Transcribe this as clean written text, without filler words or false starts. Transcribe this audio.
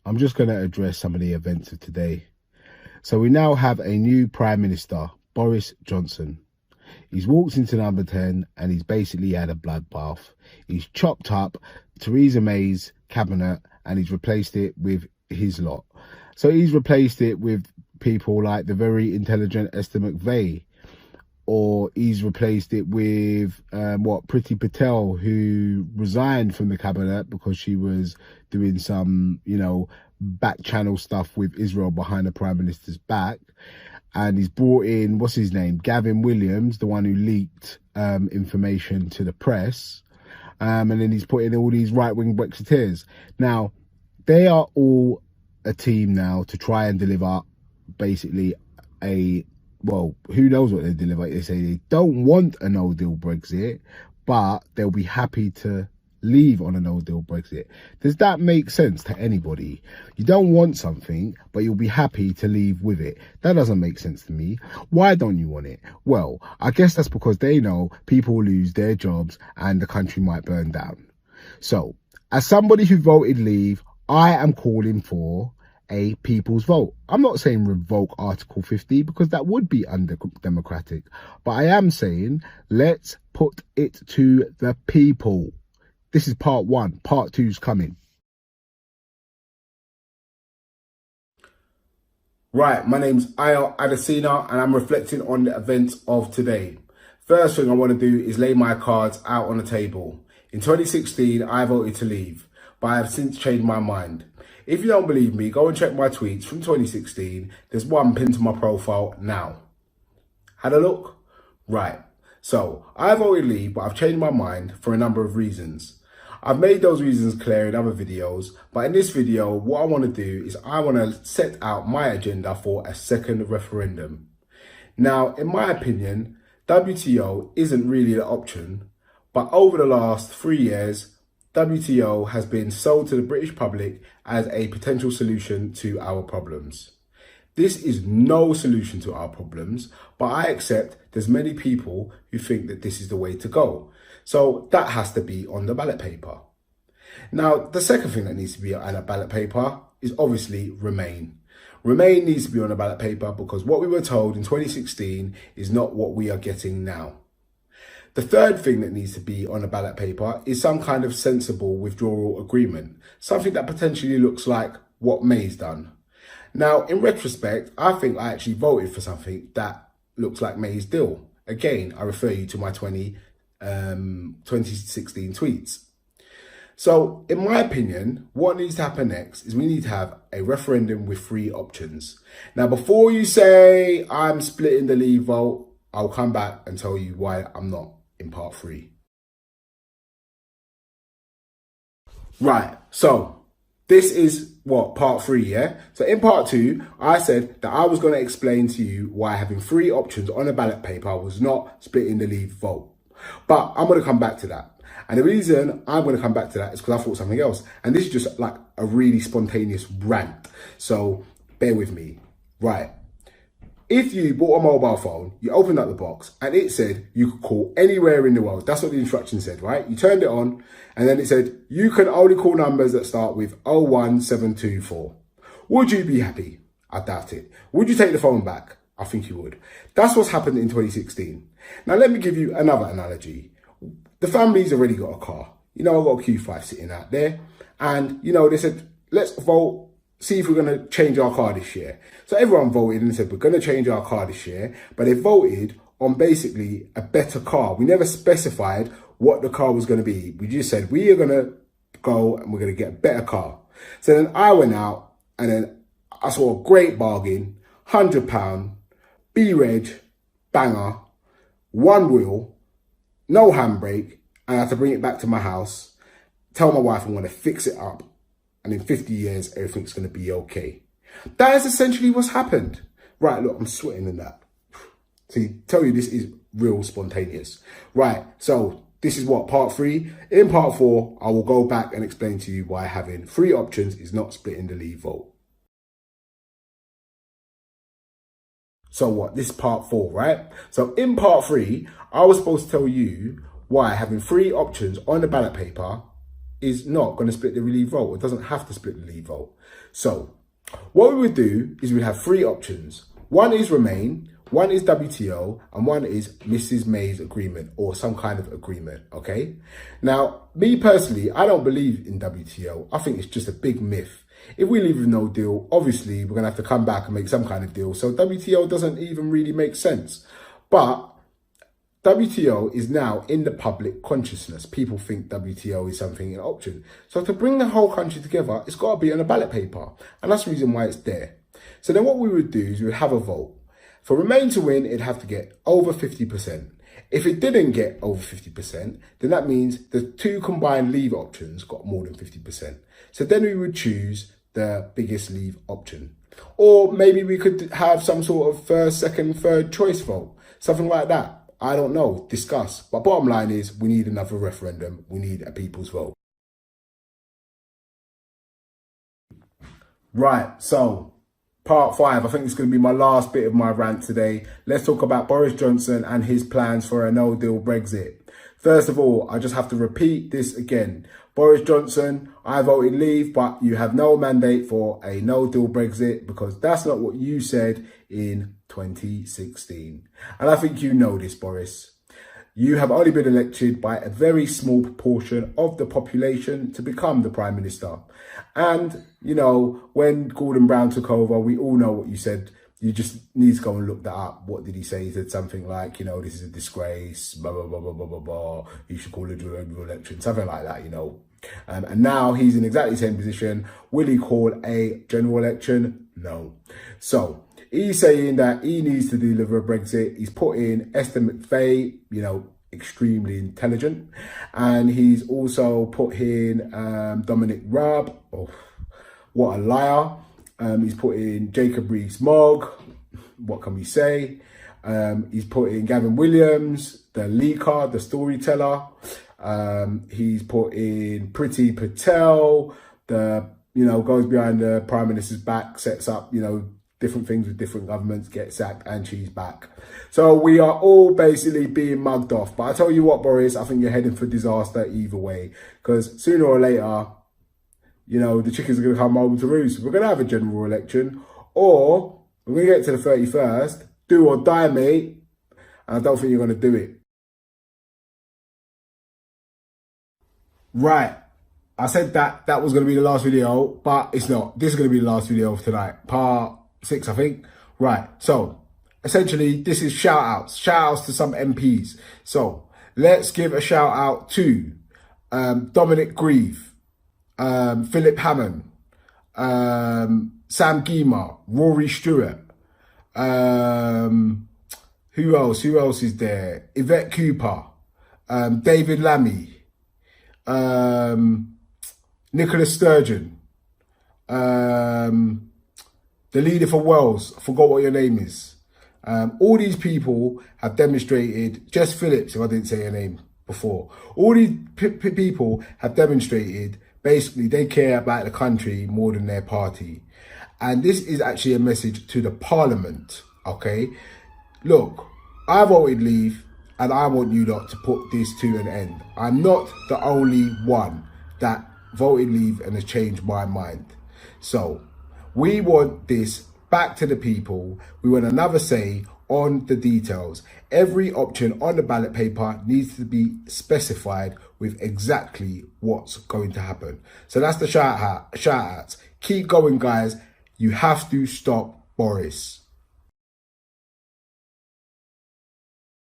I'm just going to address some of the events of today. So we now have a new Prime Minister, Boris Johnson. He's walked into number 10 and he's basically had a bloodbath. He's chopped up Theresa May's cabinet and he's replaced it with his lot. So he's replaced it with people like the very intelligent Esther McVey, or he's replaced it with Priti Patel, who resigned from the cabinet because she was doing some, back channel stuff with Israel behind the Prime Minister's back. And he's brought in, what's his name? Gavin Williams, the one who leaked information to the press. And then he's put in all these right-wing Brexiteers. Now, they are all a team now to try and deliver basically who knows what they deliver. They say they don't want a no-deal Brexit, but they'll be happy to leave on a no-deal Brexit. Does that make sense to anybody? You don't want something, but you'll be happy to leave with it. That doesn't make sense to me. Why don't you want it? Well, I guess that's because they know people will lose their jobs and the country might burn down. So, as somebody who voted leave, I am calling for a people's vote. I'm not saying revoke Article 50 because that would be undemocratic, but I am saying let's put it to the people. This is part one. Part two's coming. Right, my name's Ayel Adesina and I'm reflecting on the events of today. First thing I want to do is lay my cards out on the table. In 2016, I voted to leave, but I have since changed my mind. If you don't believe me, go and check my tweets from 2016. There's one pinned to my profile now. Had a look? Right. So, I voted leave, but I've changed my mind for a number of reasons. I've made those reasons clear in other videos, but in this video, what I want to do is I want to set out my agenda for a second referendum. Now, in my opinion, WTO isn't really the option, but over the last 3 years, WTO has been sold to the British public as a potential solution to our problems. This is no solution to our problems, but I accept there's many people who think that this is the way to go. So that has to be on the ballot paper. Now, the second thing that needs to be on a ballot paper is obviously Remain. Remain needs to be on a ballot paper because what we were told in 2016 is not what we are getting now. The third thing that needs to be on a ballot paper is some kind of sensible withdrawal agreement, something that potentially looks like what May's done. Now, in retrospect, I think I actually voted for something that looks like May's deal. Again, I refer you to my 2016 tweets. So, in my opinion, what needs to happen next is we need to have a referendum with 3 options. Now, before you say I'm splitting the leave vote, I'll come back and tell you why I'm not in part 3. Right, so this is part 3, yeah? So in part 2, I said that I was going to explain to you why having 3 options on a ballot paper was not splitting the leave vote. But I'm going to come back to that. And the reason I'm going to come back to that is because I thought something else. And this is just like a really spontaneous rant. So bear with me. Right. If you bought a mobile phone, you opened up the box and it said you could call anywhere in the world. That's what the instruction said, right? You turned it on and then it said you can only call numbers that start with 01724. Would you be happy? I doubt it. Would you take the phone back? I think you would. That's what's happened in 2016. Now, let me give you another analogy. The family's already got a car. I've got a Q5 sitting out there. And, they said, let's vote. See if we're going to change our car this year. So everyone voted and said, we're going to change our car this year. But they voted on basically a better car. We never specified what the car was going to be. We just said, we are going to go and we're going to get a better car. So then I went out and then I saw a great bargain, £100, B-Reg, banger, 1 wheel, no handbrake. And I had to bring it back to my house, tell my wife I'm going to fix it up. And in 50 years, everything's going to be okay. That is essentially what's happened. Right, look, I'm sweating in that. See, tell you this is real spontaneous. Right, so this is part 3. In part 4, I will go back and explain to you why having 3 options is not splitting the leave vote. So this is part 4, right? So in part 3, I was supposed to tell you why having 3 options on the ballot paper is not going to split the leave vote. It doesn't have to split the leave vote. So what we would do is we'd have three options. One is Remain, one is WTO, and one is Mrs. May's agreement or some kind of agreement, okay? Now, me personally, I don't believe in WTO. I think it's just a big myth. If we leave with no deal, obviously we're going to have to come back and make some kind of deal. So WTO doesn't even really make sense. But WTO is now in the public consciousness. People think WTO is something, an option. So to bring the whole country together, it's got to be on a ballot paper. And that's the reason why it's there. So then what we would do is we would have a vote. For Remain to win, it'd have to get over 50%. If it didn't get over 50%, then that means the two combined leave options got more than 50%. So then we would choose the biggest leave option. Or maybe we could have some sort of first, second, third choice vote. Something like that. I don't know. Discuss. But bottom line is we need another referendum. We need a people's vote. Right. So part 5, I think it's going to be my last bit of my rant today. Let's talk about Boris Johnson and his plans for a no-deal Brexit. First of all, I just have to repeat this again. Boris Johnson, I voted leave, but you have no mandate for a no-deal Brexit because that's not what you said in 2016. And I think you know this, Boris. You have only been elected by a very small proportion of the population to become the Prime Minister. And, you know, when Gordon Brown took over, we all know what you said. You just need to go and look that up. What did he say? He said something like, you know, this is a disgrace, blah, blah, blah, blah, blah, blah, blah. You should call it a general election, something like that, you know. And now he's in exactly the same position. Will he call a general election? No. So he's saying that he needs to deliver a Brexit. He's put in Esther McVey, you know, extremely intelligent. And he's also put in Dominic Raab. Oh, what a liar. He's put in Jacob Rees-Mogg. What can we say? He's put in Gavin Williams, the leaker, the storyteller. He's put in Priti Patel, the, you know, goes behind the Prime Minister's back, sets up, you know, different things with different governments, gets sacked, and she's back. So we are all basically being mugged off. But I tell you what, Boris, I think you're heading for disaster either way. Because sooner or later, you know, the chickens are going to come home to roost. We're going to have a general election, or we're going to get to the 31st, do or die, mate. And I don't think you're going to do it. Right. I said that was going to be the last video, but it's not. This is going to be the last video of tonight. Part 6, I think. Right. So, essentially, this is shout-outs. Shout-outs to some MPs. So, let's give a shout-out to Dominic Grieve, Philip Hammond, Sam Gyimah, Rory Stewart. Who else? Who else is there? Yvette Cooper, David Lammy, Nicola Sturgeon, the leader for Wales, I forgot what your name is. All these people have demonstrated, Jess Phillips, if I didn't say your name before, all these people have demonstrated basically they care about the country more than their party. And this is actually a message to the Parliament, okay? Look, I voted leave and I want you lot to put this to an end. I'm not the only one that voted leave and has changed my mind. So we want this back to the people. We want another say on the details. Every option on the ballot paper needs to be specified with exactly what's going to happen. So that's the shout outs. Keep going, guys. You have to stop Boris.